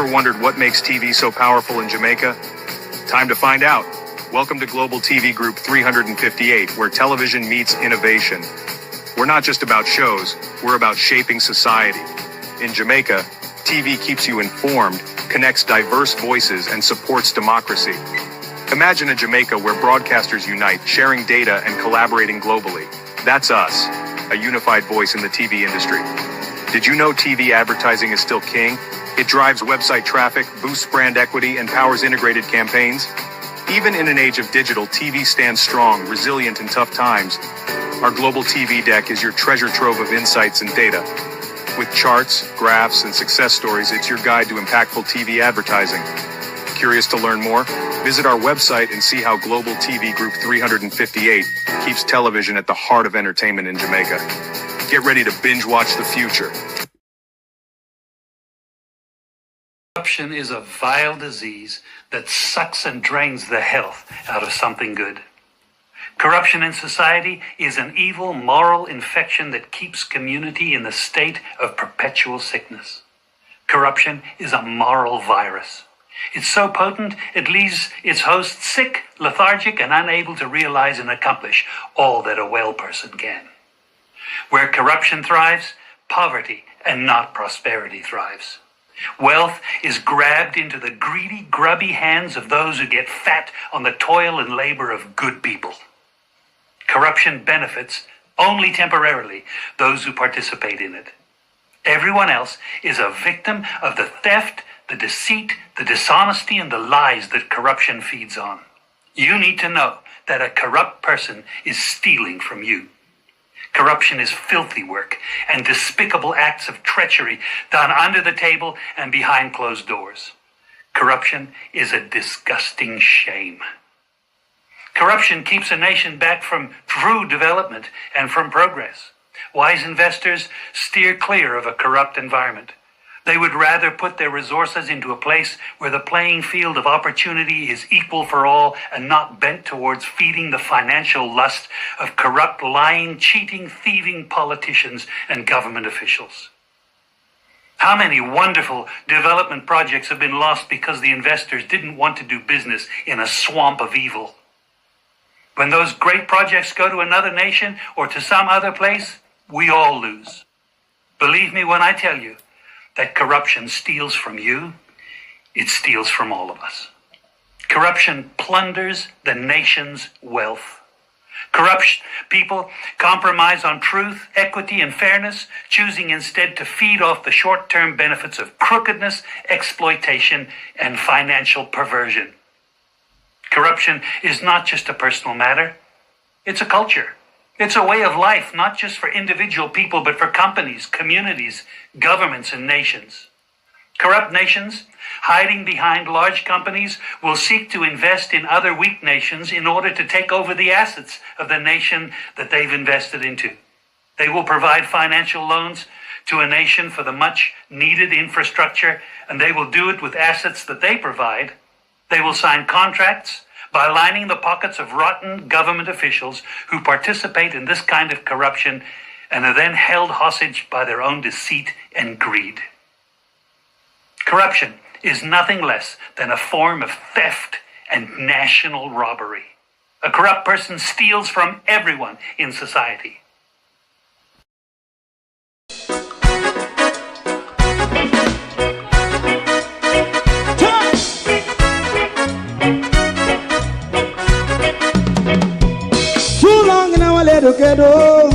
Ever wondered what makes TV so powerful in Jamaica? Time to find out. Welcome to Global TV Group 358, where television meets innovation. We're not just about shows, we're about shaping society. In Jamaica, TV keeps you informed, connects diverse voices, and supports democracy. Imagine a Jamaica where broadcasters unite, sharing data and collaborating globally. That's us, a unified voice in the TV industry. Did you know TV advertising is still king? It drives website traffic, boosts brand equity, and powers integrated campaigns. Even in an age of digital, TV stands strong, resilient in tough times. Our global TV deck is your treasure trove of insights and data. With charts, graphs, and success stories, it's your guide to impactful TV advertising. Curious to learn more? Visit our website and see how Global TV Group 358 keeps television at the heart of entertainment in Jamaica. Get ready to binge watch the future. Corruption is a vile disease that sucks and drains the health out of something good. Corruption in society is an evil moral infection that keeps community in the state of perpetual sickness. Corruption is a moral virus. It's so potent, it leaves its host sick, lethargic, and unable to realize and accomplish all that a well person can. Where corruption thrives, poverty and not prosperity thrives. Wealth is grabbed into the greedy, grubby hands of those who get fat on the toil and labor of good people. Corruption benefits, only temporarily, those who participate in it. Everyone else is a victim of the theft, the deceit, the dishonesty, and the lies that corruption feeds on. You need to know that a corrupt person is stealing from you. Corruption is filthy work and despicable acts of treachery done under the table and behind closed doors. Corruption is a disgusting shame. Corruption keeps a nation back from true development and from progress. Wise investors steer clear of a corrupt environment. They would rather put their resources into a place where the playing field of opportunity is equal for all and not bent towards feeding the financial lust of corrupt, lying, cheating, thieving politicians and government officials. How many wonderful development projects have been lost because the investors didn't want to do business in a swamp of evil? When those great projects go to another nation or to some other place, we all lose. Believe me when I tell you that corruption steals from you, it steals from all of us. Corruption plunders the nation's wealth. Corrupt people compromise on truth, equity, and fairness, choosing instead to feed off the short-term benefits of crookedness, exploitation, and financial perversion. Corruption is not just a personal matter, it's a culture. It's a way of life, not just for individual people, but for companies, communities, governments, and nations. Corrupt nations, hiding behind large companies, will seek to invest in other weak nations in order to take over the assets of the nation that they've invested into. They will provide financial loans to a nation for the much-needed infrastructure, and they will do it with assets that they provide. They will sign contracts by lining the pockets of rotten government officials who participate in this kind of corruption and are then held hostage by their own deceit and greed. Corruption is nothing less than a form of theft and national robbery. A corrupt person steals from everyone in society. Together,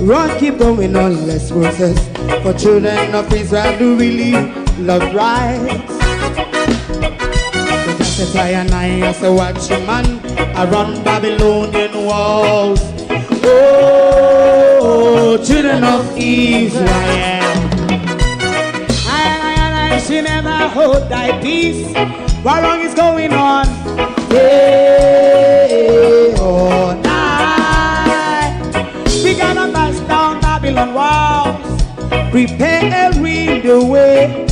run, keep going on, let's process. For children of Israel do really love rights. So just as I and I as a watchman, I run Babylonian walls. Oh, children of Israel, I should never hold thy peace. What wrong is going on? Hey, oh, we gotta bust down Babylon walls. Prepare and read the way.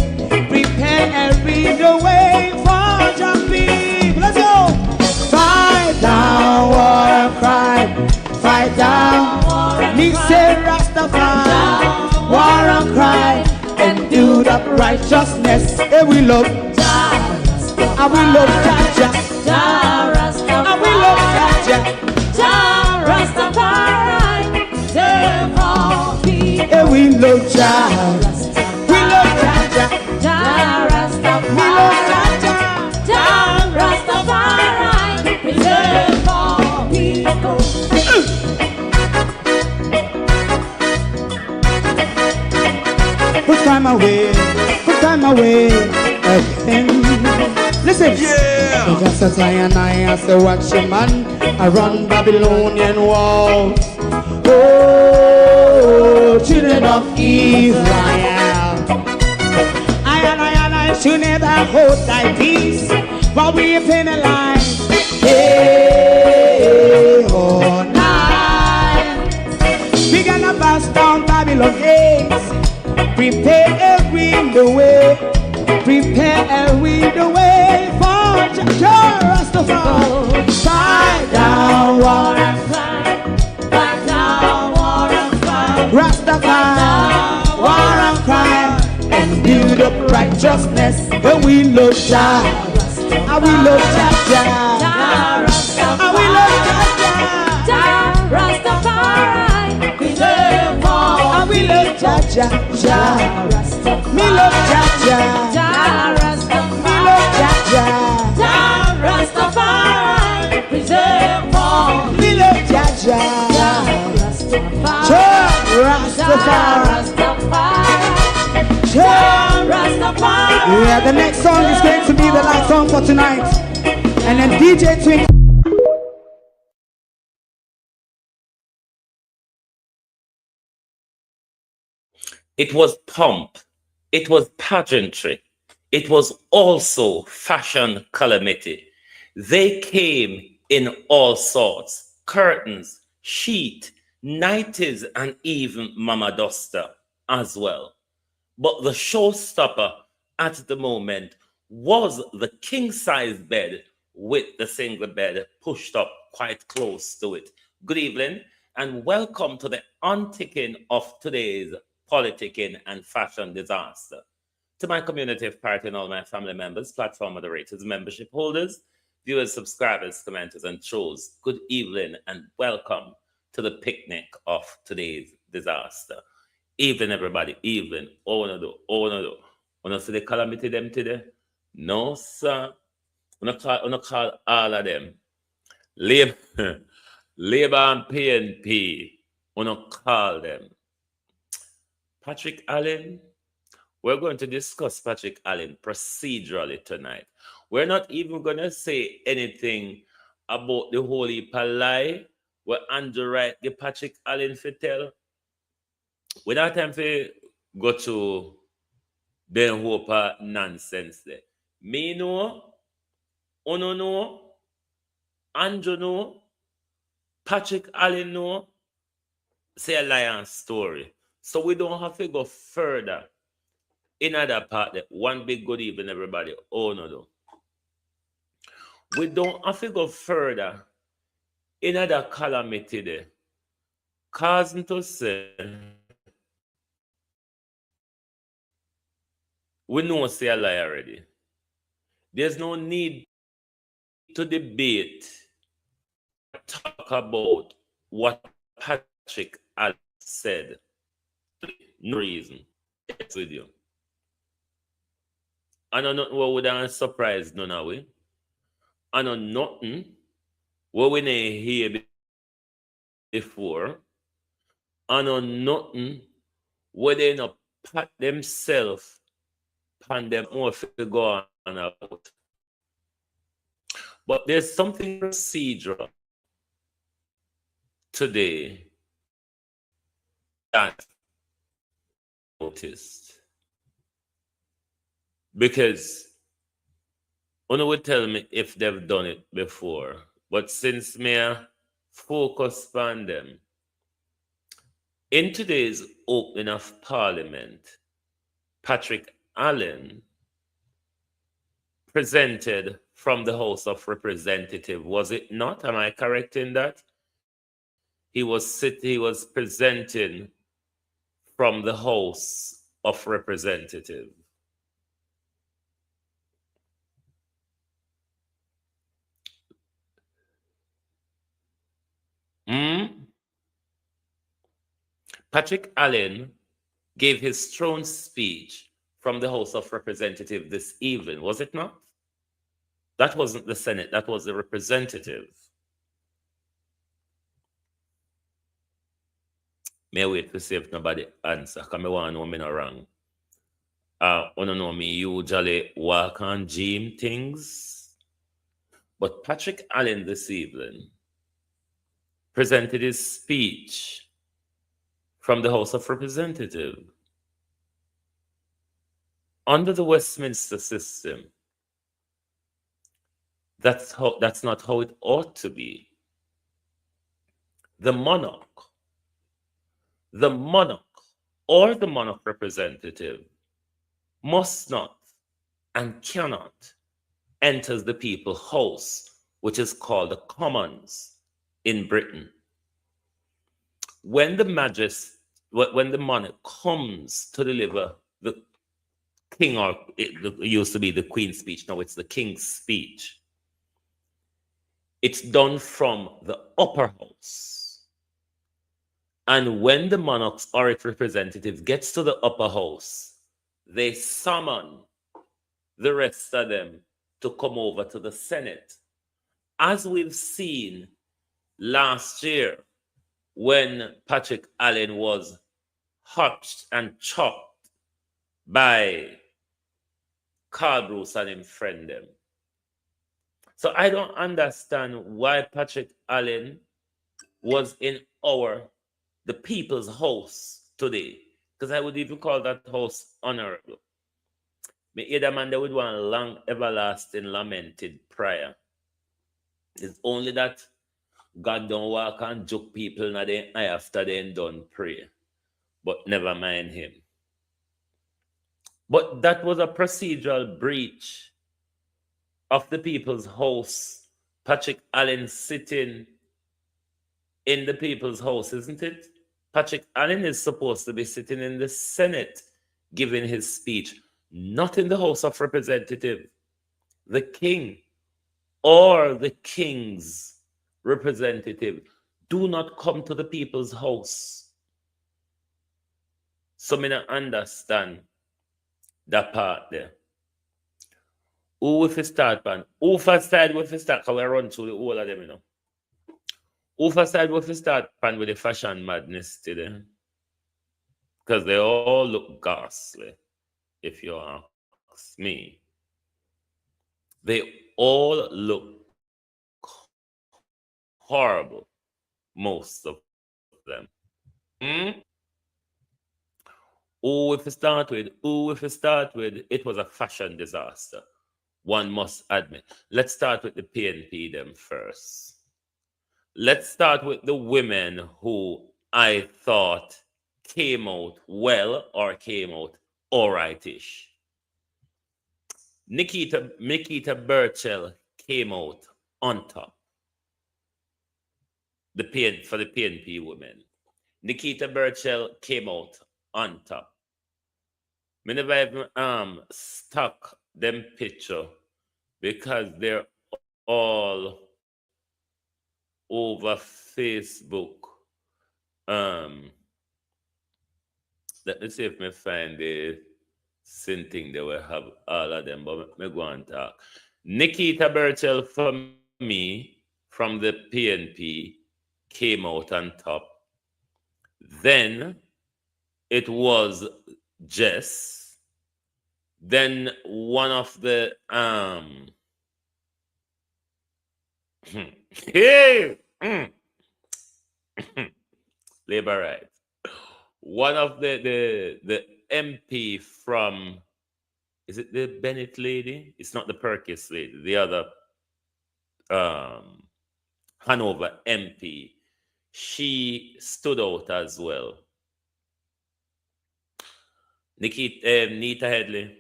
Prepare and read the way for your people. Let's go. Fight down war and crime. Fight down. Me say Rastafari. War and crime. And do the up righteousness. And we love Jah, and we love Jah, and we love Jah, Rastafari, save all people. And we love Jah, we love Jah, Rastafari, we love Jah, Rastafari, preserve all people. Put time away again. Listen, yeah. Just as I and I as a watchman around Babylonian walls. Oh, children of Israel, I and I should never hold thy peace while we penalize. Hey, oh, night. We gonna bust down Babylon gates. Prepare the way, prepare the way for Jah Rastafari. Fight down war and fight down war and fight. Rastafari, war and fight, and build up righteousness. And we love Jah, and we love Jah, and we love Jah, Rastafari, preserve all. And we love Jah, me love Jah, me love Jah, Rastafari, preserve all. Me love Jah, Rastafari. Yeah, the next song is going to be the last song for tonight, and then DJ Twink. It was pomp, it was pageantry, it was also fashion calamity. They came in all sorts: curtains, sheet, nighties, and even Mama Duster as well. But the showstopper at the moment was the king-size bed with the single bed pushed up quite close to it. Good evening and welcome to the unticking of today's politicking and fashion disaster. To my community of party and all my family members, platform moderators, membership holders, viewers, subscribers, commenters, and trolls, good evening and welcome to the picnic of today's disaster. Evening, everybody, evening. Oh no, wanna see the calamity them today? No, sir. Wanna call all of them. Labor and PNP. Wanna call them. Patrick Allen, we're going to discuss Patrick Allen procedurally tonight. We're not even going to say anything about the whole heap of lie where Andrew Wright the Patrick Allen for tell. We don't have time to go to Ben Hooper nonsense there. Me know, Ono know, Andrew know, Patrick Allen know, say a lion story. So we don't have to go further in other part. One big good evening, everybody. Oh no. We don't have to go further in other calamity there. Causing to say, we know say a lie already. There's no need to debate, talk about what Patrick Allen said. No reason. It's with you. I know nothing what would have surprised none of we. I know nothing what we didn't hear before. I know nothing where they not pat themselves and them more to go on about. But there's something procedural today that noticed, because one would tell me if they've done it before, but since me focus on them in today's opening of Parliament, Patrick Allen presented from the House of Representatives, was it not? Am I correct in that? He was presenting from the House of Representative. Patrick Allen gave his throne speech from the House of Representatives this evening, was it not? That wasn't the Senate, that was the representative. May I wait to see if nobody answer, because I want to know me not wrong. I don't know, me usually walk on gym things. But Patrick Allen this evening presented his speech from the House of Representatives. Under the Westminster system, that's not how it ought to be. The monarch or the monarch representative must not and cannot enter the people's house, which is called the Commons in Britain. When the monarch comes to deliver the king, or it used to be the Queen's speech, now it's the King's speech, it's done from the upper house. And when the monarchs or its representative gets to the upper house, they summon the rest of them to come over to the Senate. As we've seen last year when Patrick Allen was hutched and chopped by Carl Bruce and him friend them. So I don't understand why Patrick Allen was in the people's house today, because I would even call that house honorable. Me either man they would want long everlasting lamented prayer. It's only that God don't walk and joke people in the eye after they done pray. But never mind him. But that was a procedural breach of the people's house. Patrick Allen sitting in the people's house, isn't it? Patrick Allen is supposed to be sitting in the Senate giving his speech, not in the House of Representatives. The king or the king's representative do not come to the people's house. So me not understand that part there. Who if we start pan? Who first side with we start? Because we run through the whole of them, you know. Who first side with we start pan with the fashion madness today? Because they all look ghastly, if you ask me. They all look horrible, most of them. Who if we start with, it was a fashion disaster. One must admit. Let's start with the PNP them first. Let's start with the women who I thought came out well or came out all right-ish. Nikita Burchell came out on top. For the PNP women. Nikita Burchell came out on top. Me never even stuck them picture because they're all over Facebook. Let me see if I find the same thing they will have all of them, but me go and talk. Nikita Burchell for me from the PNP came out on top. Then it was Jess. Then one of the labor rights. One of the MP from, is it the Bennett lady? It's not the Perkins lady. The other Hanover MP. She stood out as well. Nita Headley.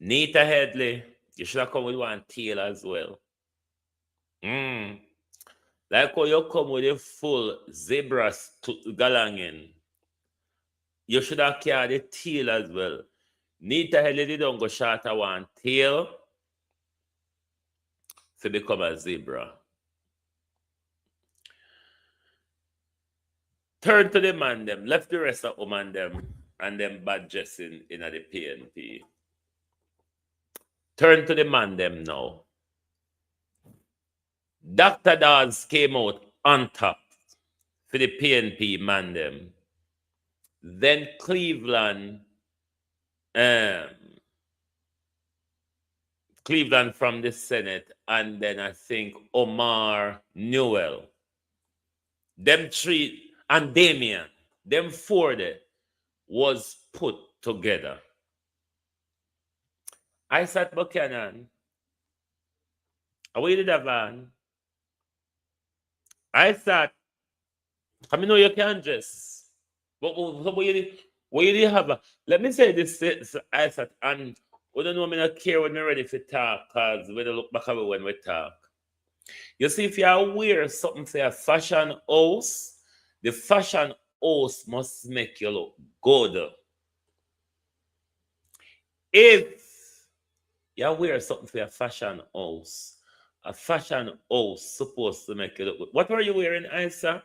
Nita Headley. You should have come with one tail as well. Like how you come with a full zebra galangin. You should have carried the tail as well. Need to head it down, go shorter one tail to become a zebra. Turn to the man them, left the rest of woman them and them bad dressing in the PNP. Turn to the man them now. Dr. Dawes came out on top for the PNP man them. Then Cleveland from the Senate, and then I think Omar Newell. Them three, and Damien, them four there was put together. Isaac Buchanan, away did a van. Isaac, I mean, know you can dress. But what you did have? Let me say this, Isaac, and we don't know me not care when we're ready for talk, because we don't look back at it when we talk. You see, if you wear something for a fashion house, the fashion house must make you look good. If you wear something for a fashion house supposed to make you look good. What were you wearing, Isaac?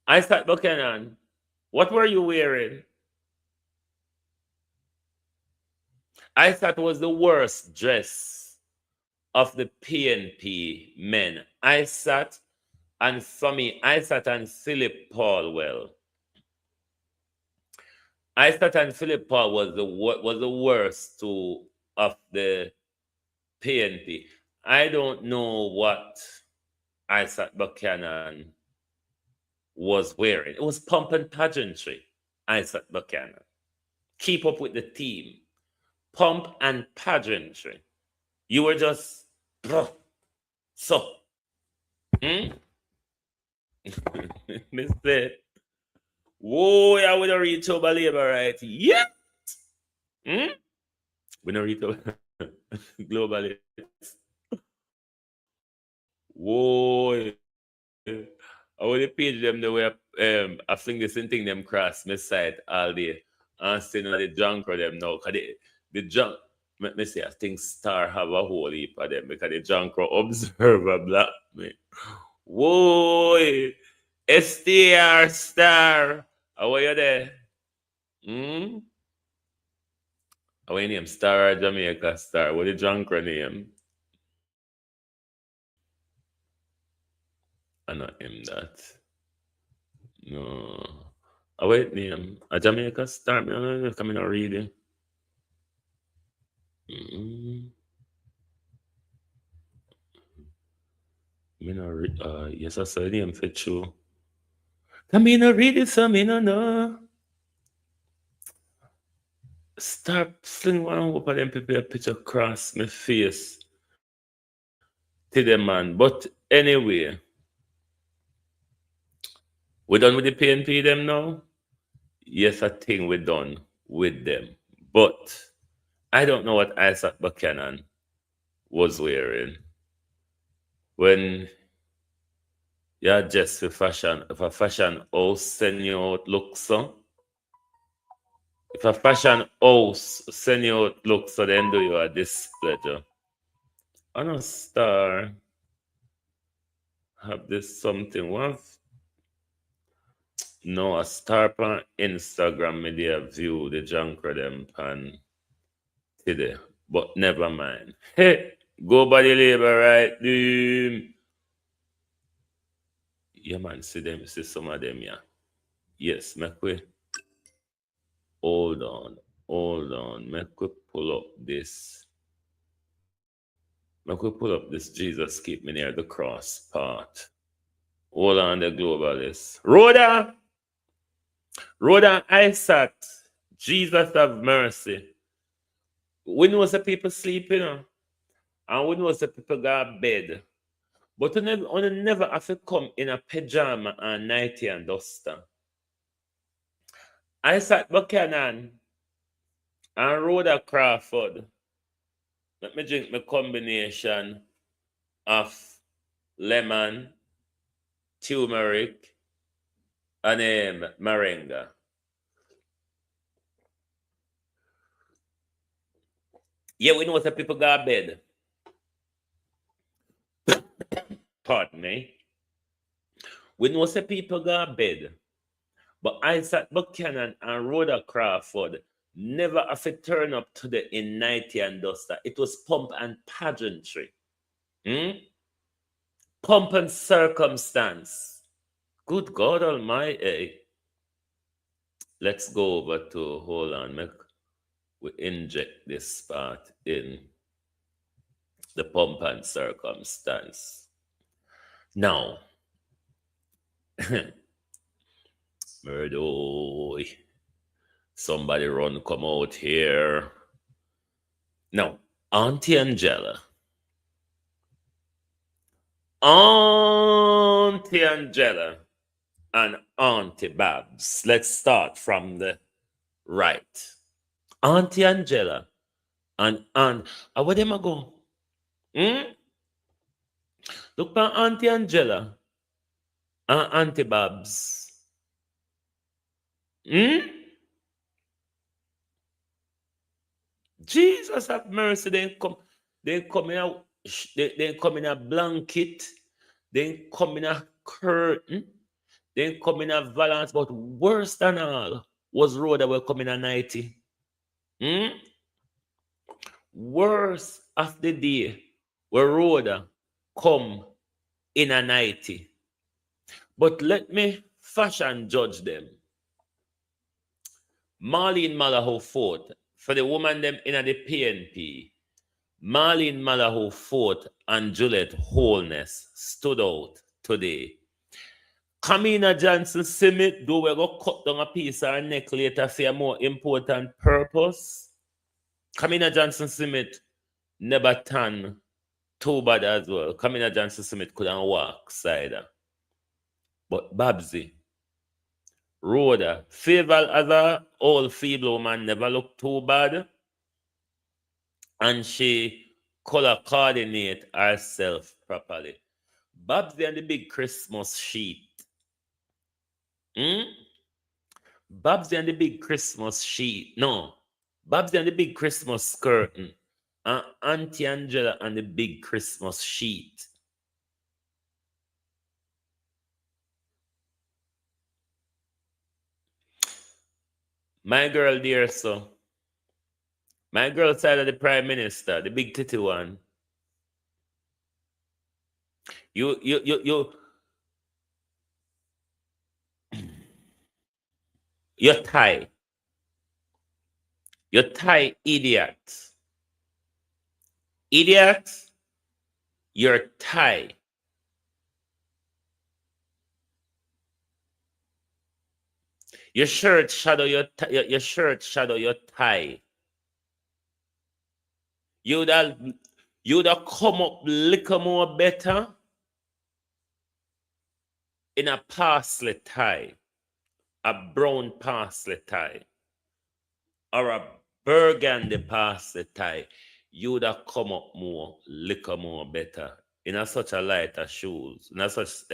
Isaac Buchanan, what were you wearing? Isaac was the worst dress of the PNP men. Isaac, and for me, Isaac and Philip Paulwell. Isaac and Philip Paul was the worst two of the PNP. I don't know what Isaac Buchanan was wearing. It was pump and pageantry, Isaac Buchanan. Keep up with the team. Pump and pageantry. You were just so. Mr. Whoa, yeah, we don't read over labor right yet. We don't read over globally. Whoa. I would page them the way I think this thing them cross my side all day. And still the junk of them now. Cause the junk, let me say, I think Star have a whole heap of them because the junk observer black me. Whoa, STR Star. How are you there? How are you name? Star or Jamaica Star? What the junk name? I not him that. No. I wait name. A Jamaica Star. Me coming out reading. Me no read. Yes, I saw name for true. I mean, I read it, so me no know. Start sling one up of them people a picture across my face to them man. But anyway, we done with the PNP them now? Yes, I think we're done with them. But I don't know what Isaac Buchanan was wearing when you're just for fashion. If a fashion house send you out look so, if a fashion house send you out look so, then do you a displeasure. On a Star have this something. No, a Star on Instagram media view the junk of them pan today. But never mind. Hey, go by the labor right doom. Yeah man, see some of them, yeah. Yes, make we hold on. Make we pull up this. Make we pull up this Jesus keep me near the cross part. Hold on the globalist. Rhoda Isaac, Jesus have mercy. We know the people sleep, and we know the people go to bed. But you never have to come in a pajama and nightie and duster. Isaac Buchanan and Rhoda Crawford. Let me drink my combination of lemon, turmeric, and Marenga. Yeah, we know that people got bed. Pardon me. We know that people got bed. But Isaac Buchanan and Rhoda Crawford never have to turn up to the in 90 and duster. It was pomp and pageantry. Pomp and circumstance. Good God Almighty. Let's go over to, hold on, we inject this part in the pomp and circumstance. Now, Murdo, somebody run come out here. Now, Auntie Angela. Auntie Angela and Auntie Babs. Let's start from the right. Auntie Angela and where them a go? Look for Auntie Angela and Auntie Babs. Jesus have mercy. They come in a blanket. They come in a curtain. They come in a valance. But worse than all was Rhoda will come in a 90. Worse of the day where Rhoda come in a 90. But let me fashion judge them. Marlene Malaho fought for the woman them in the PNP. Marlene Malaho fought and Juliet Wholeness stood out today. Kamina Johnson Simit, do we go cut down a piece of her neck later for a more important purpose? Kamina Johnson Simit never turn too bad as well. Kamina Johnson Simit couldn't walk side. But Babsy, Rhoda, Favor as a old feeble woman never looked too bad. And she color coordinate herself properly. Babsy and the big Christmas sheet. Babsy and the big Christmas sheet. No. Babsy and the big Christmas curtain. And Auntie Angela and the big Christmas sheet. My girl dear, so. My girl side of the Prime Minister, the big titty one. You You're Thai. You're Thai idiot. Idiot, you're Thai. Your shirt shadow your shirt shadow your tie. You'd have come up little more better in a parsley tie, a brown parsley tie, or a burgundy parsley tie. You'd have come up more little more better in a such a lighter shoes, in a such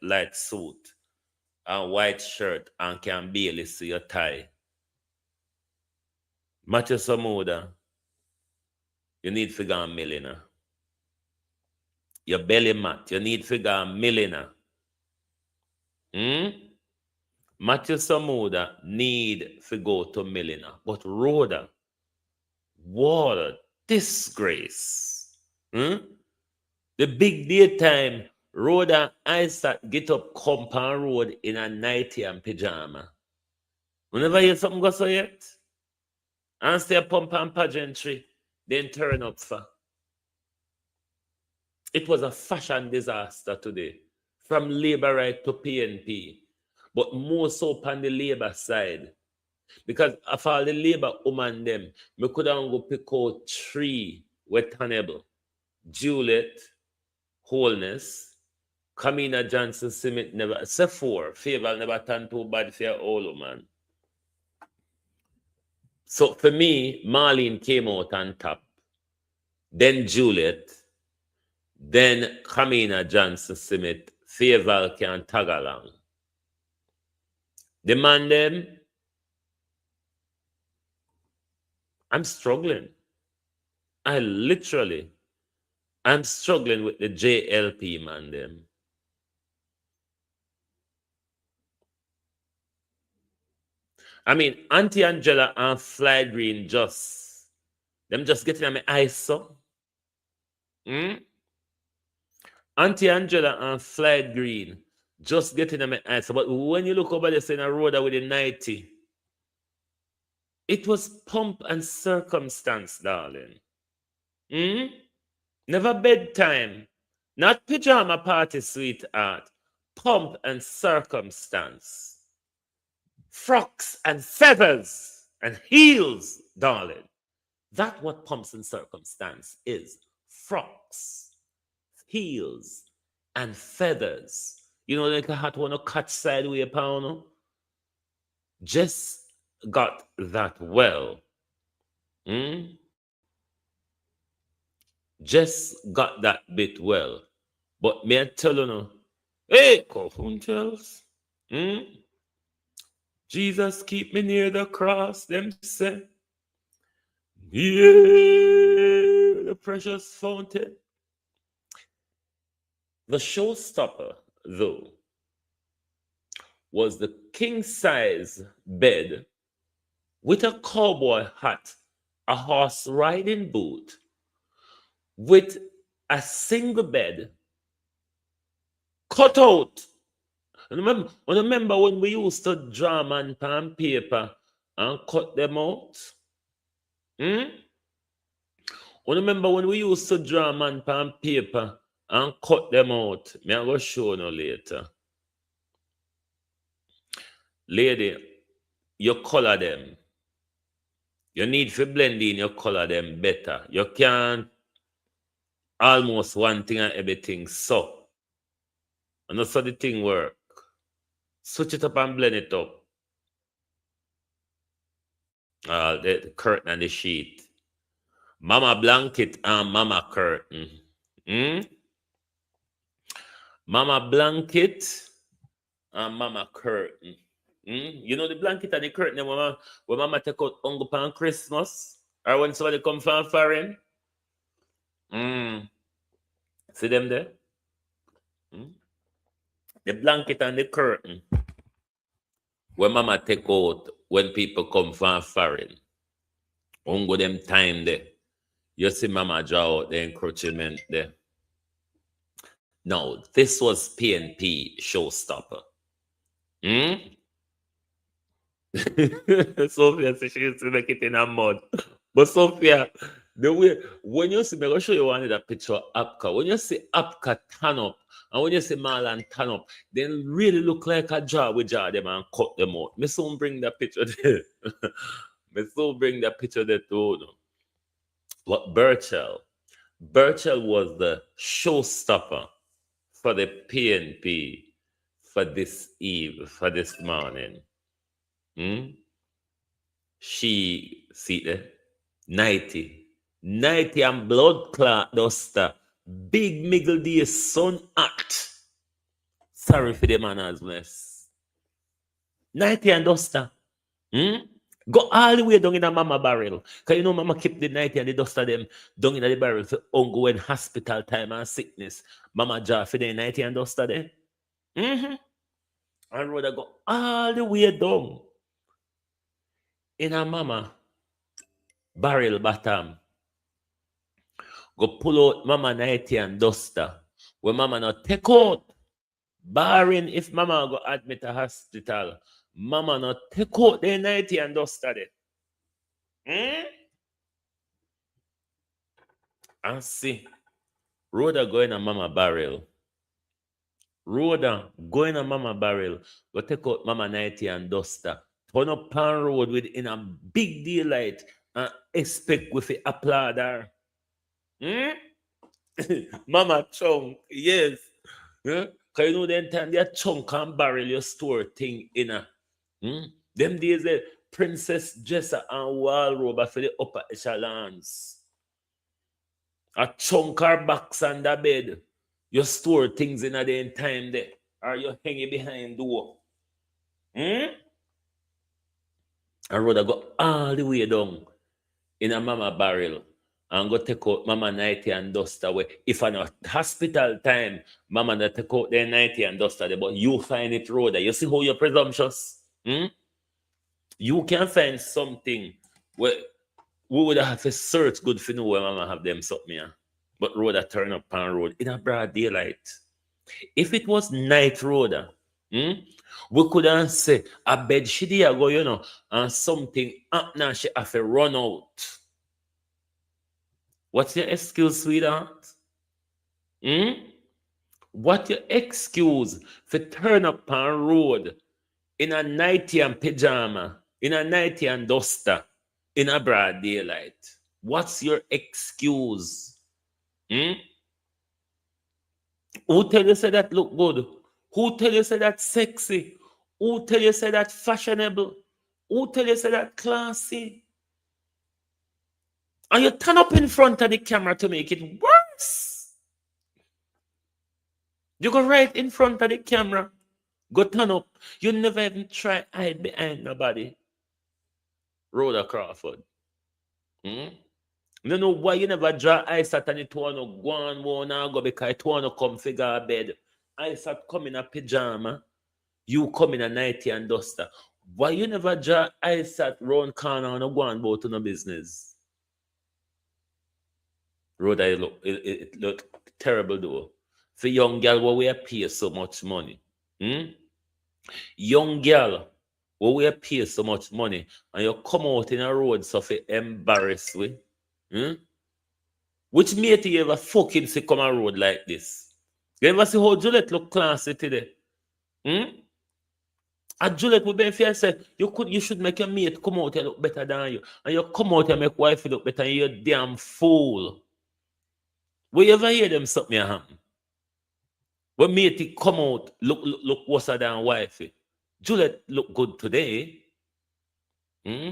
light suit and white shirt, and can barely see your tie. Matthew Samuda, you need to go a millionaire. Your belly mat, you need to go a millionaire. Matthew Samuda need to go to millionaire. But Rhoda, what a disgrace. The big daytime, Rhoda Isaac get up Compound Road in a nightie and pajama. Whenever you hear something go so yet, and stay pump and pageantry, then turn up for. It was a fashion disaster today, from Labour right to PNP, but more so on the Labour side. Because of all the Labour woman them, we could have go pick out 3 were tenable. Juliet, Wholeness, Kamina Johnson Simit never, say 4, Favor never turned too bad for your old woman. So for me, Marlene came out on top. Then Juliet. Then Kamina Johnson Simit. Favor can tag along. The man them, I'm struggling. I'm struggling with the JLP man them. I mean, Auntie Angela and Fly Green just getting on my eyes, so. Auntie Angela and Fly Green just getting on my eyes. But when you look over there saying a road with a 90, it was pomp and circumstance, darling. Never bedtime. Not pajama party, sweetheart. Pomp and circumstance. Frocks and feathers and heels, darling. That's what pomps and circumstance is. Frocks, heels, and feathers. You know, like a hat want to cut sideways, pound. Just got that well. Just got that bit well. But me I tell you no, hey, Cofuntels, Jesus keep me near the cross, them say. Yeah, the precious fountain. The showstopper, though, was the king-size bed with a cowboy hat, a horse riding boot, with a single bed cut out. Remember when we used to draw man pen paper and cut them out? Remember when we used to draw man pen paper and cut them out? Me I go show you later. Lady, you color them. You need to blend in your color them better. You can't almost one thing and everything so. And that's how the thing work. Switch it up and blend it up. The curtain and the sheet. Mama blanket and mama curtain. Mama blanket and mama curtain. You know the blanket and the curtain when mama take out uncle on Christmas or when somebody come from foreign. See them there? The blanket and the curtain when mama take out when people come from foreign. Ungo them time there. You see mama draw out the encroachment there. No, this was P&P showstopper. Sophia says she used to make it in a mud. But Sophia, the way when you see me, I'll show you one of that picture of Abka. When you see Abka turn up, and when you see Marlon turn up, they really look like a jar. We jar them and cut them out. Me soon bring that picture there. Me soon bring that picture there too. But Birchell was the showstopper for the P&P for this eve, for this morning. She, see there, 90 and blood clot duster, big middle day sun act. Sorry for the manners mess. 90 and duster. Go all the way down in a mama barrel. Because you know mama keep the 90 and the duster them down in the barrel for ongoing hospital time and sickness. Mama jar for the 90 and duster there. And rather go all the way down in a mama barrel bottom. Go pull out mama 90 and duster. When mama not take out. Barring if mama go admit a hospital. Mama not take out the 90 and duster there. And see. Rhoda go in a mama barrel. Rhoda go in a mama barrel. Go take out mama 90 and duster. Turn up pan road with in a big daylight and expect with a applaud her. Mama chunk, yes. Because you know the time they chunk and barrel your store thing in a them days the princess dresser and wall robe for the upper echelons. A chunk or box under bed. You store things in a day time there. Or you hang it behind door. I rather go all the way down in a mama barrel and go take out mama nighty and dust away. If I not hospital time, mama not take out their nighty and dust away, but you find it road. You see how you're presumptuous? Hmm? You can find something where we would have to search good for know where mama have them something here. But road that turn up on road in a broad daylight. If it was night road, hmm, we could have say a bed she there go, and something up now she have to run out. What's your excuse, sweetheart? Hmm? What your excuse for turn up on road in a nighty and pajama, in a nighty and duster, in a broad daylight? What's your excuse? Hmm? Who tell you say that look good? Who tell you say that sexy? Who tell you say that fashionable? Who tell you say that classy? And you turn up in front of the camera to make it worse. You go right in front of the camera. Go turn up. You never even try hide behind nobody. Rhoda Crawford. Hmm? You know why you never draw ice at and it wanna go on wanna go because it wanna come figure a bed. Ice at come in a pajama. You come in a nighty and duster. Why you never draw ice at round corner and go on about to no business? Rhoda, it look terrible though. For young girl, where we pay so much money. Hmm? Young girl, where we pay so much money, and you come out in a road so for embarrass we. Hmm? Which mate you ever fucking see come a road like this? You ever see how Juliet look classy today? Hmm? And Juliet would be fair say you should make your mate come out and look better than you. And you come out and make wife look better and you're a damn fool. Will you ever hear them something happen? When mate come out, look worse than wifey. Juliet look good today. Hmm?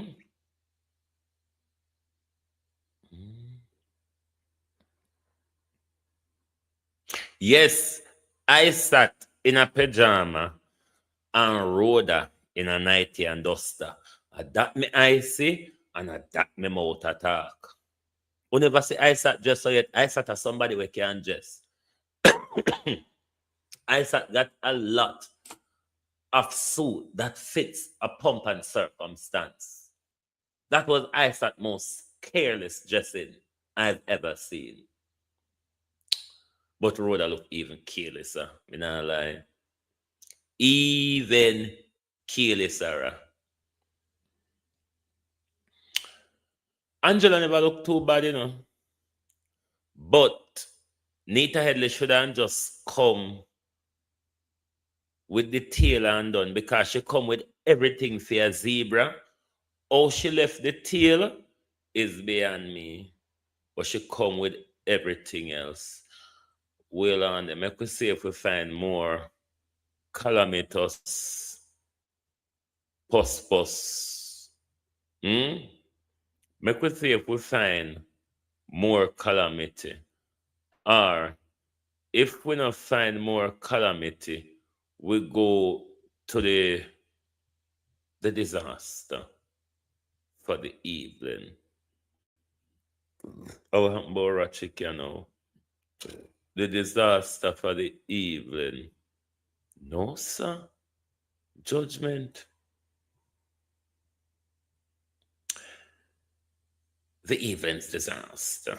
Yes, I sat in a pajama and Rhoda in a nighty and duster. That me I see and that me mouth attack. Who never say I sat just so yet I sat as somebody we can dress. I sat got a lot of suit that fits a pump and circumstance. That was I sat most careless dressing I've ever seen. But Rhoda look even carelesser, me not lie. Even carelesser. Angela never look too bad, But Nita Headley should have just come with the tail and done because she come with everything for a zebra. How she left the tail is beyond me. But she come with everything else. Well on them. Make we see if we find more calamitous pus. Make we see if we find more calamity. Or if we not find more calamity, we go to the disaster for the evening. Our Hambora chicken now. The disaster for the evening. No, sir. Judgment. The evening's disaster.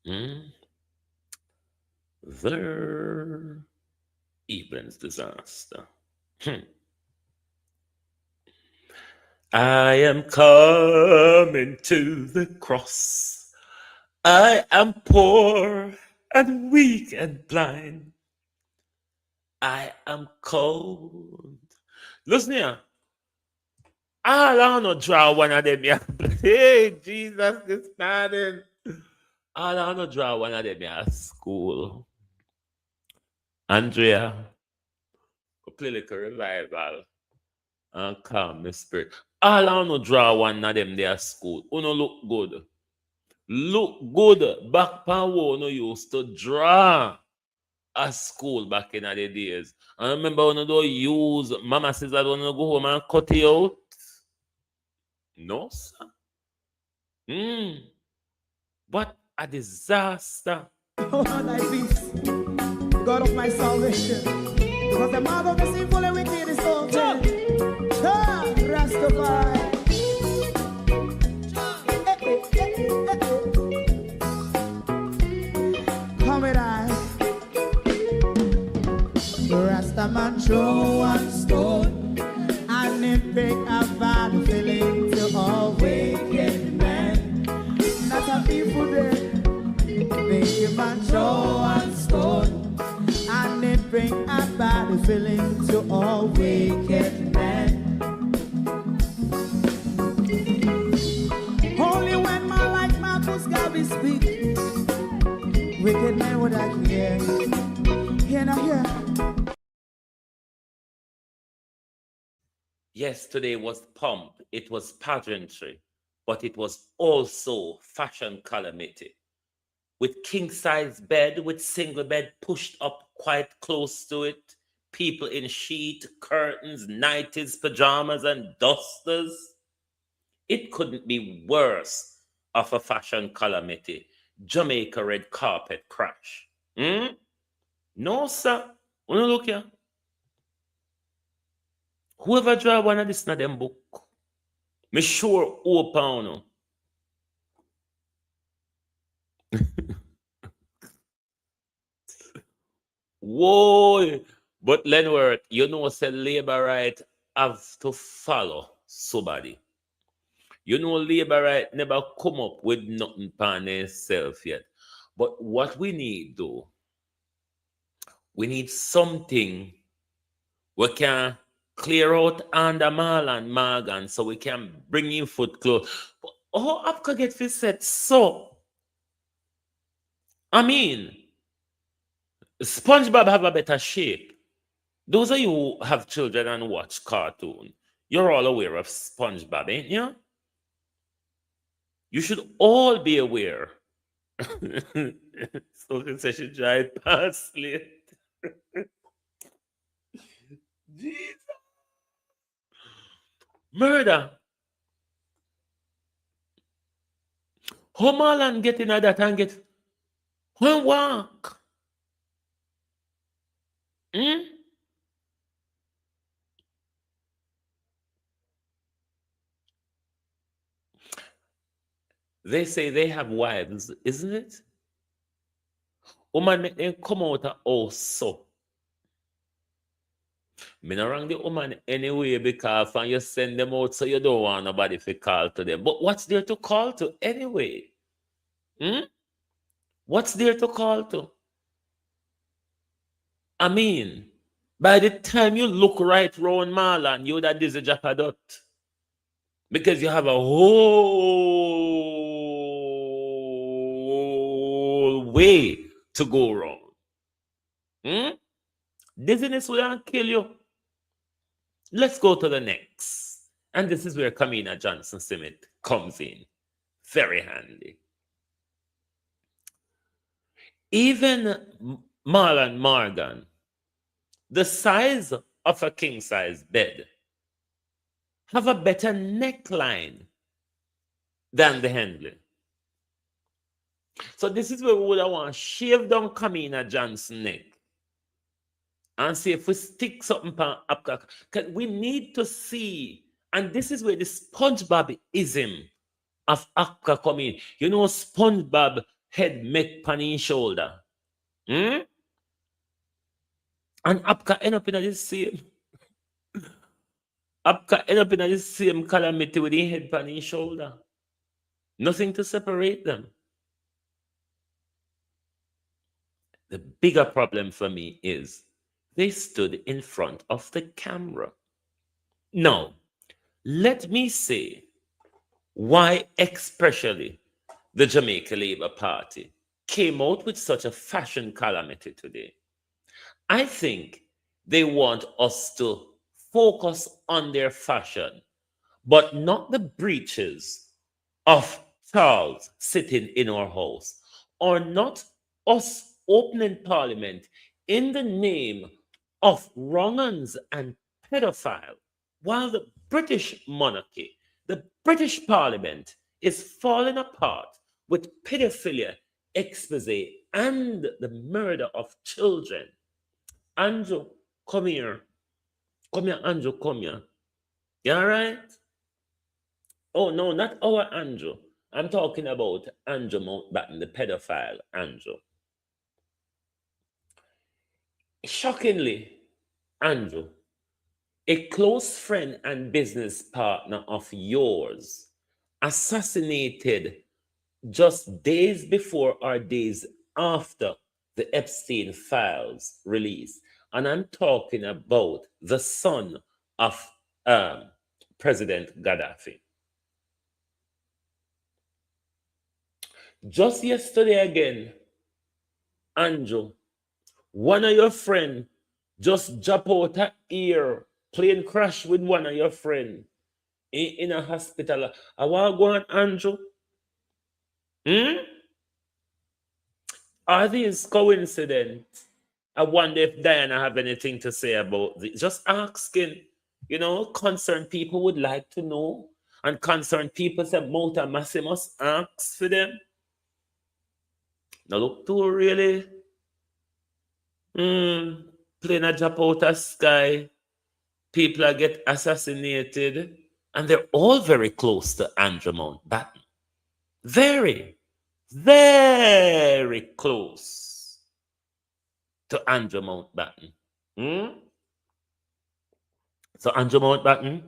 The evening's disaster. I am coming to the cross. I am poor and weak and blind. I am cold. Listen here. I don't know draw one of them. Hey, Jesus, this man. I don't know draw one of them at school. Andrea, play like a revival and calm the spirit. All I know draw one of them there at school. Uno look good. Look good. Back power no used to draw. at school back in the days. I remember when they use mama says I don't go home and cut it out. No, sir. What a disaster. Oh, thy peace, God of my salvation. Because the mouth of the sinful and wicked is open. Rastafari. Come with us. Rastaman throw one stone and it pick a bad feeling to all wicked men. That's a people day. Make a man throw one stone and it bring a bad feeling to all wicked men. Only when man like Marcus Garvey speak, wicked men would I hear. Hear not hear. Yes, today was pomp, it was pageantry, but it was also fashion calamity. With king-size bed, with single bed pushed up quite close to it, people in sheet, curtains, nighties, pajamas, and dusters. It couldn't be worse of a fashion calamity. Jamaica red carpet crash. No, sir. Wanna look here? Whoever draw one of this na them book, me sure open. Whoa! But Lenworth, you know, say labor right have to follow somebody. You know, labor right never come up with nothing upon itself yet. But what we need, though, we need something we can clear out under Marlon Morgan so we can bring in foot clothes. But how Abka get fit set so? I mean, SpongeBob have a better shape. Those of you who have children and watch cartoon, you're all aware of SpongeBob, ain't you? You should all be aware. Sophie says she drive past late. Jesus. Murder. How Marlon get in that and get one walk? They say they have wives, isn't it? Woman make them come out of house so. Me not wrong the woman anyway because when you send them out so you don't want nobody to call to them. But what's there to call to anyway? What's there to call to? I mean, by the time you look right round Marlon, you that is a japadot. Because you have a whole way to go wrong. Dizziness will kill you. Let's go to the next. And this is where Kamina Johnson Simmet comes in. Very handy. Even Marlon Morgan, the size of a king-size bed, have a better neckline than the Henley. So this is where we would want to shave down Kamina Johnson neck and see if we stick something on Abka. Because we need to see, and this is where the SpongeBob-ism of Abka come in. You know, SpongeBob head make pan in shoulder. And Abka end up in the same. Abka end up in the same calamity with the head pan in shoulder. Nothing to separate them. The bigger problem for me is they stood in front of the camera. Now, let me say why especially the Jamaica Labour Party came out with such a fashion calamity today. I think they want us to focus on their fashion, but not the breeches of Charles sitting in our house, or not us opening Parliament in the name of wrong-uns and pedophile, while the British monarchy, the British Parliament, is falling apart with pedophilia expose and the murder of children. Andrew, come here. Come here, Andrew, come here. You all right? Oh, no, not our Andrew. I'm talking about Andrew Mountbatten, the pedophile Andrew. Shockingly, Andrew, a close friend and business partner of yours, assassinated just days before or days after the Epstein files release. And I'm talking about the son of President Gaddafi. Just yesterday again, Andrew, one of your friend just jump out a ear, plane crash with one of your friend in a hospital. I want to go on, Andrew. Are these coincidence? I wonder if Diana have anything to say about this. Just asking, concerned people would like to know. And concerned people say, Mota Massimus asks for them. Now look too really. Plane a drop out of sky. People are get assassinated. And they're all very close to Andrew Mountbatten. Very, very close to Andrew Mountbatten. So Andrew Mountbatten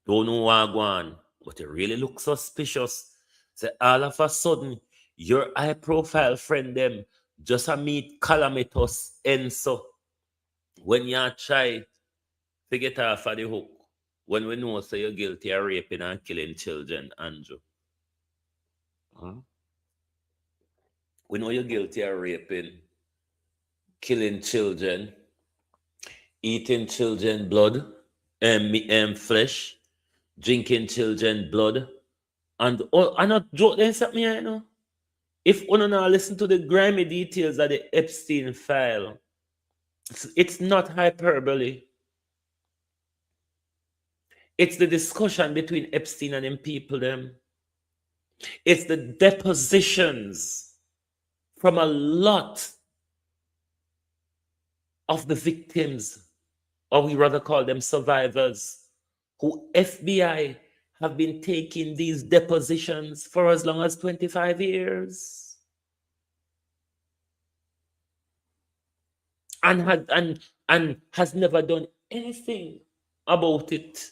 don't know what I want, but it really looks suspicious. So all of a sudden, your high profile friend them just a meet calamitous and so when you try to get off of the hook, when we know so you're guilty of raping and killing children, Andrew. We know you're guilty of raping, killing children, eating children blood and flesh, drinking children blood, and I not joke then something here, If one now listen to the grimy details of the Epstein file, it's not hyperbole. It's the discussion between Epstein and them people them. It's the depositions from a lot of the victims, or we rather call them survivors, who FBI have been taking these depositions for as long as 25 years. And has never done anything about it.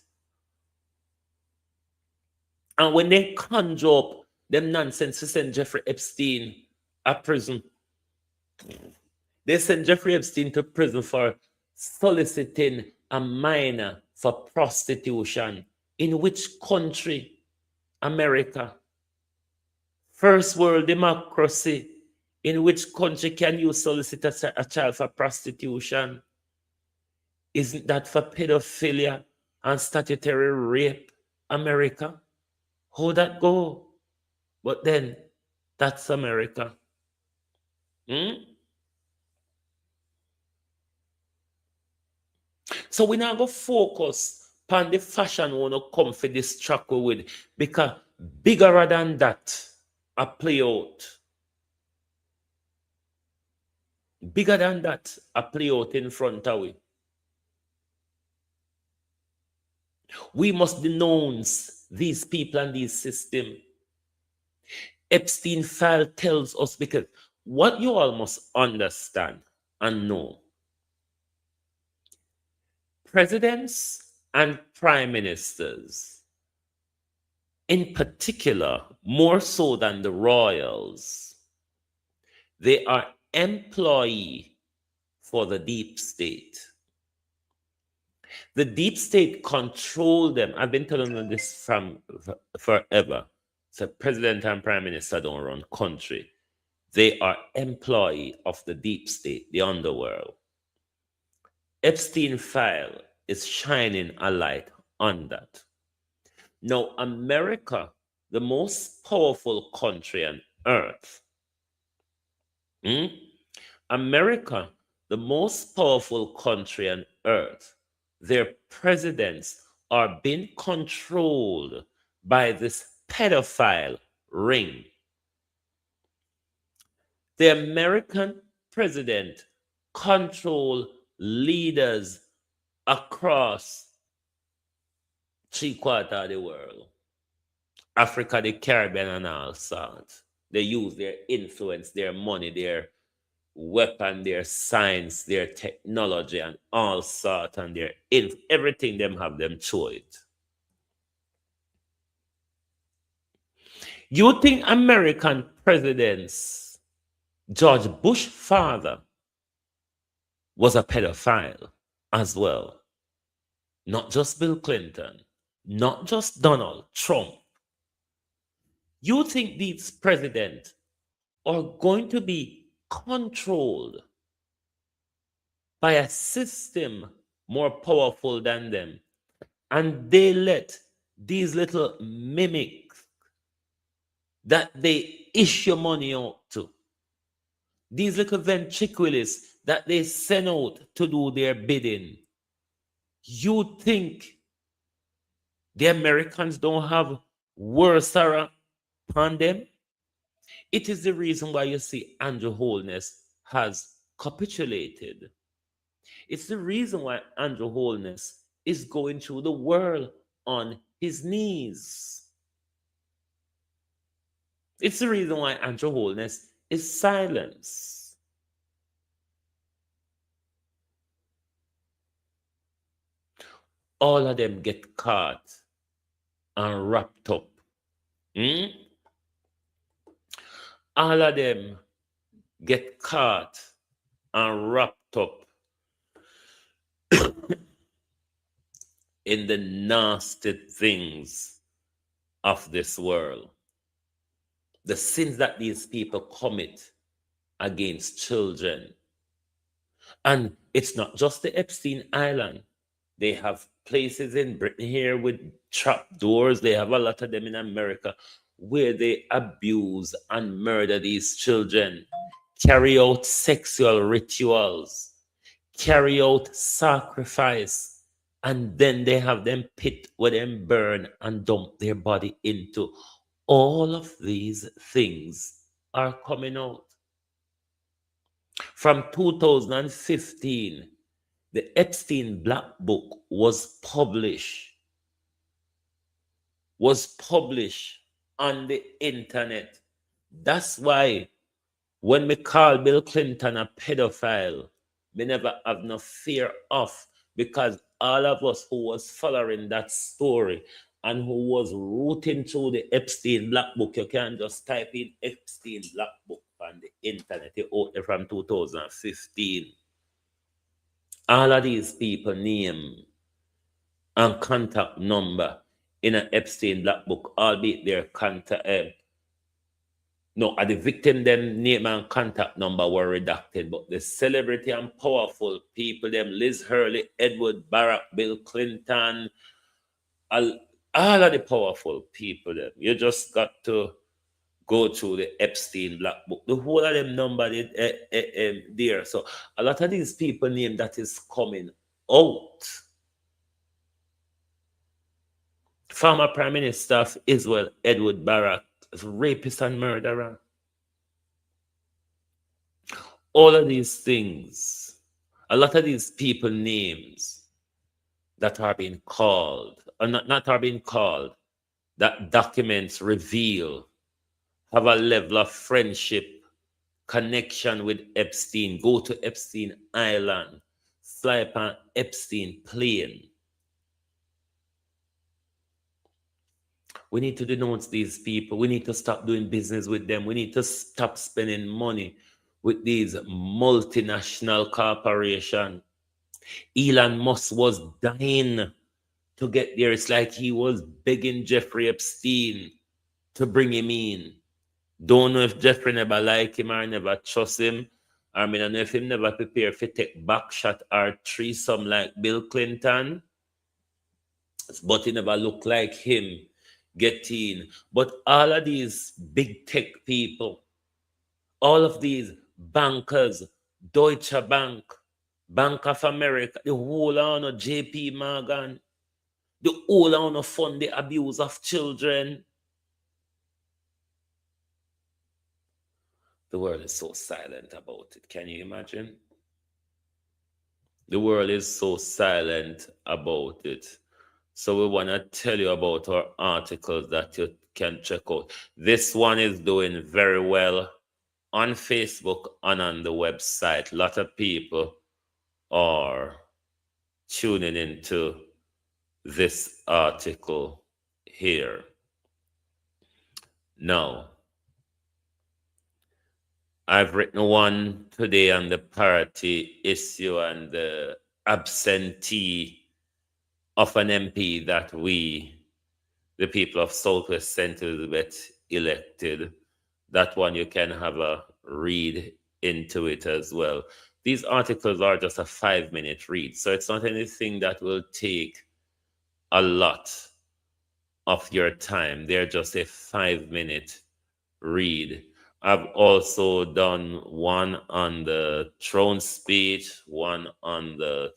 And when they conjure up them nonsense to send Jeffrey Epstein to prison, they send Jeffrey Epstein to prison for soliciting a minor for prostitution. In which country? America. First world democracy. In which country can you solicit a child for prostitution? Isn't that for pedophilia and statutory rape? America? How that go? But then, that's America. So we now go focus on the fashion we want to come for this track with, because bigger than that, a play out. Bigger than that, a play out in front of we. We must denounce these people and these systems. Epstein file tells us, because what you all must understand and know, presidents and prime ministers, in particular, more so than the royals, they are employee for the deep state. The deep state control them. I've been telling them this from forever. So president and prime minister don't run country. They are employee of the deep state, the underworld. Epstein file is shining a light on that. Now, America, the most powerful country on earth, Hmm? America, the most powerful country on earth, their presidents are being controlled by this pedophile ring. The American president control leaders across three-quarters of the world. Africa, the Caribbean, and all sorts. They use their influence, their money, their weapon, their science, their technology, and all sort, and their everything them have them show it. You think American presidents, George Bush father, was a pedophile as well? Not just Bill Clinton, not just Donald Trump. You think these presidents are going to be controlled by a system more powerful than them, and they let these little mimics that they issue money out to, these little ventriloquists that they send out to do their bidding, you think the Americans don't have worse upon them? It is the reason why you see Andrew Holness has capitulated. It's the reason why Andrew Holness is going through the world on his knees. It's the reason why Andrew Holness is silenced. All of them get caught and wrapped up. All of them get caught and wrapped up in the nasty things of this world. The sins that these people commit against children. And it's not just the Epstein Island. They have places in Britain here with trap doors. They have a lot of them in America where they abuse and murder these children, carry out sexual rituals, carry out sacrifice, and then they have them pit where them burn and dump their body into. All of these things are coming out. From 2015, the Epstein Black Book was published on the internet. That's why when we call Bill Clinton a pedophile, we never have no fear of, because all of us who was following that story and who was rooting through the Epstein Black Book, you can just type in Epstein Black Book on the internet. It's out there from 2015. All of these people name and contact number in an Epstein Black Book, albeit their contact, the victim them name and contact number were redacted, but the celebrity and powerful people, them Liz Hurley, Edward Barack, Bill Clinton, all of the powerful people, them, you just got to go through the Epstein Black Book. The whole of them number there. So a lot of these people name that is coming out. Former Prime Minister of Israel, Edward Barak, is rapist and murderer. All of these things, a lot of these people names that are being called, or not are being called, that documents reveal, have a level of friendship, connection with Epstein, go to Epstein Island, fly upon Epstein plane. We need to denounce these people. We need to stop doing business with them. We need to stop spending money with these multinational corporations. Elon Musk was dying to get there. It's like he was begging Jeffrey Epstein to bring him in. Don't know if Jeffrey never like him or never trust him. I mean, I don't know if him never prepare for take back shot or threesome like Bill Clinton. But he never look like him get in. But all of these big tech people, all of these bankers, Deutsche Bank, Bank of America, the whole of JP Morgan, the whole of fund the abuse of children. The world is so silent about it. Can you imagine? The world is so silent about it. So we want to tell you about our articles that you can check out. This one is doing very well on Facebook and on the website. A lot of people are tuning into this article here. Now, I've written one today on the parity issue and the absentee of an MP that we, the people of Southwest St. Elizabeth, elected. That one you can have a read into it as well. These articles are just a 5-minute read, so it's not anything that will take a lot of your time. They're just a 5-minute read. I've also done one on the throne speech, one on the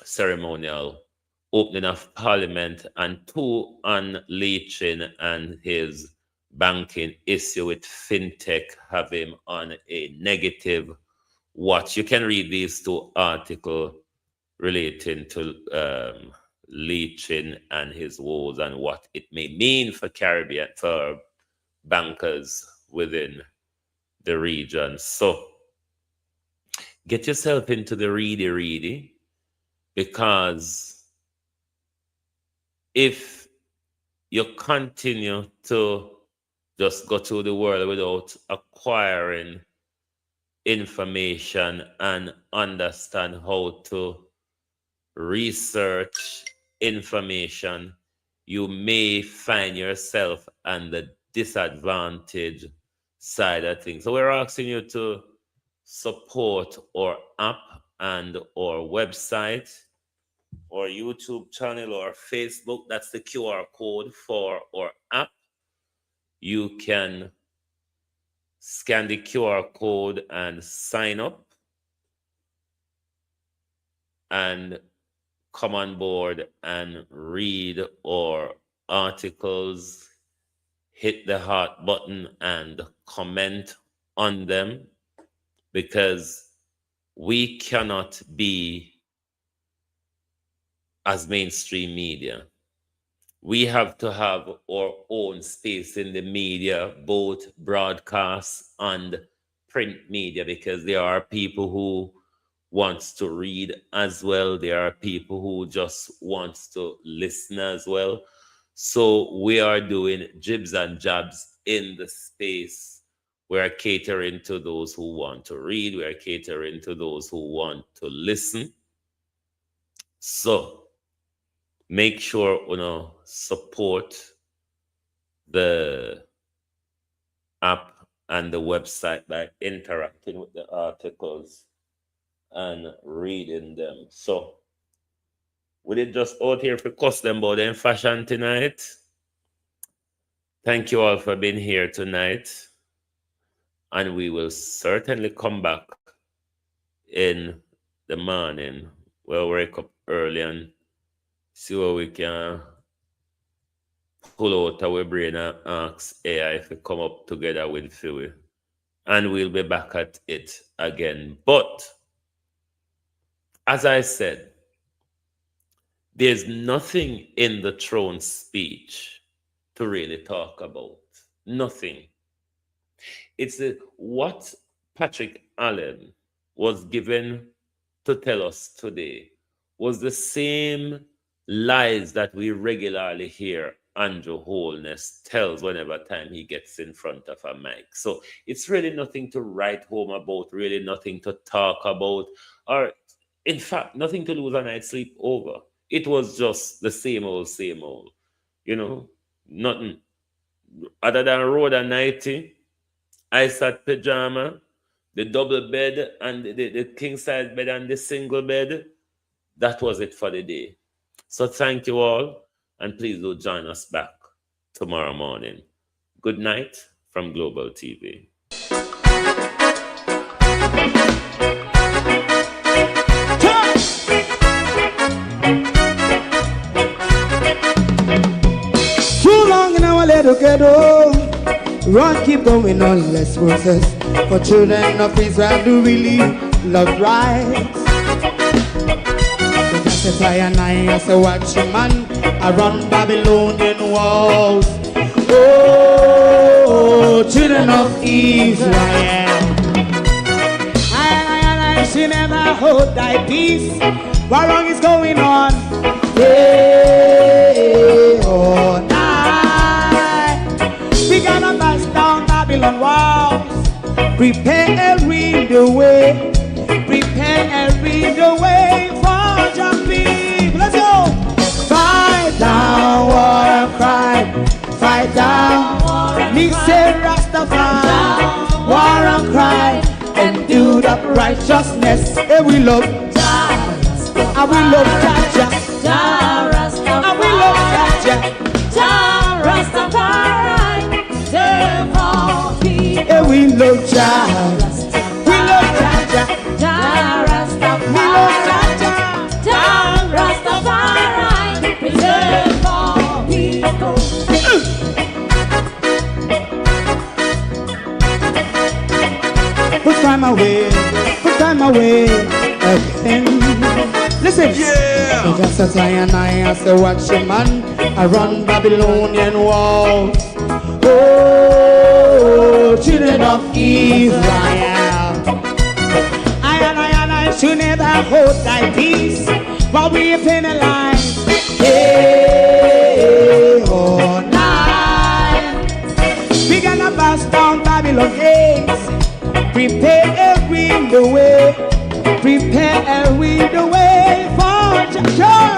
ceremonial opening of Parliament, and 2 on Leachin and his banking issue with fintech have him on a negative watch. You can read these 2 articles relating to Leachin and his woes and what it may mean for Caribbean, for bankers within the region. So get yourself into the ready, because if you continue to just go through the world without acquiring information and understand how to research information, you may find yourself on the disadvantage side of things. So we're asking you to support our app and our website, or YouTube channel, or Facebook. That's the QR code for our app. You can scan the QR code and sign up and come on board and read our articles, hit the heart button and comment on them, because we cannot be as mainstream media. We have to have our own space in the media, both broadcast and print media, because there are people who wants to read as well. There are people who just wants to listen as well. So we are doing jibs and jabs in the space. We are catering to those who want to read. We are catering to those who want to listen. So make sure support the app and the website by interacting with the articles and reading them. So we did just out here for cuss them about in fashion tonight. Thank you all for being here tonight, and we will certainly come back in the morning. We'll wake up early and see what we can pull out our brain and ask AI if we come up together with Philly. And we'll be back at it again. But as I said, there's nothing in the throne speech to really talk about. Nothing. It's what Patrick Allen was given to tell us today was the same lies that we regularly hear Andrew Holness tells whenever time he gets in front of a mic. So it's really nothing to write home about, really nothing to talk about, or in fact, nothing to lose a night's sleep over. It was just the same old, nothing. Other than Road and 90, ice at pajama, the double bed and the king size bed and the single bed, that was it for the day. So thank you all, and please do join us back tomorrow morning. Good night from Global TV. Too long in our little ghetto, run keep going on, let's process. For children of Israel do really love rights. So just as I and I as a watchman, I run Babylonian walls. Oh, children of Israel, I should never hold thy peace. What wrong is going on? Hey, oh, night. We gotta bust down Babylon walls. Preparing the way. Preparing the way for your people. Let's go. Fight down, war and crime. Fight down, me say Rastafari. War and crime and build up righteousness. And we love, and we love Jaja. And we love Jaja. And we love Jaja. We love Jaja. We love Jaja. Put time away again. Listen, yeah. Just as I and I as a watchman, I run Babylonian walls. Oh, children of Israel, I and I should never hold thy peace while we are penalized. Hey, oh, night. We gonna bust down Babylon gates. Preparing the way, preparing the way for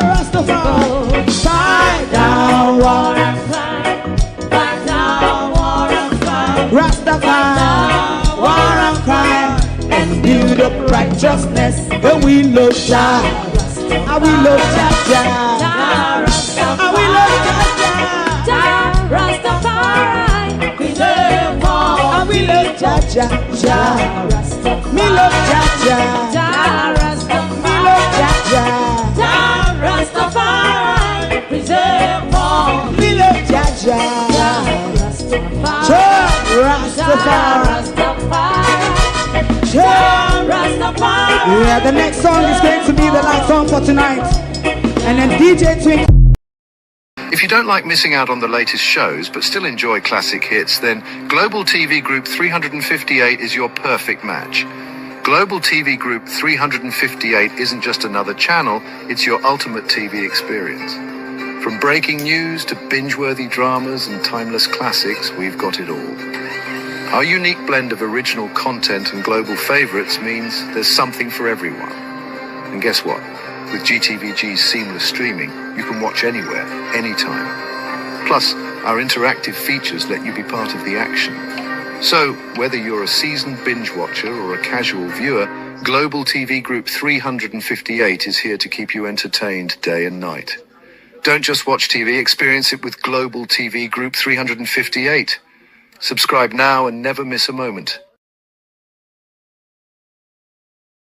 Rastafari. Fight down, war and crime. Fight down, war and crime. Rastafari, war and crime, and build up righteousness. And we love Jah, and we love Jah, and we love Jah, Rastafari, preserve all. And we love Jah, Jah, me love Jah, me love Jah, Rastafari, preserve all. Me love Jah, Rastafari. Yeah, the next song is going to be the last song for tonight. And then DJ Twink. If you don't like missing out on the latest shows but still enjoy classic hits, then Global TV Group 358 is your perfect match. Global TV Group 358 isn't just another channel, it's your ultimate TV experience. From breaking news to binge-worthy dramas and timeless classics, we've got it all. Our unique blend of original content and global favorites means there's something for everyone. And guess what? With GTVG's seamless streaming, you can watch anywhere, anytime. Plus, our interactive features let you be part of the action. So, whether you're a seasoned binge watcher or a casual viewer, Global TV Group 358 is here to keep you entertained day and night. Don't just watch TV, experience it with Global TV Group 358. Subscribe now and never miss a moment.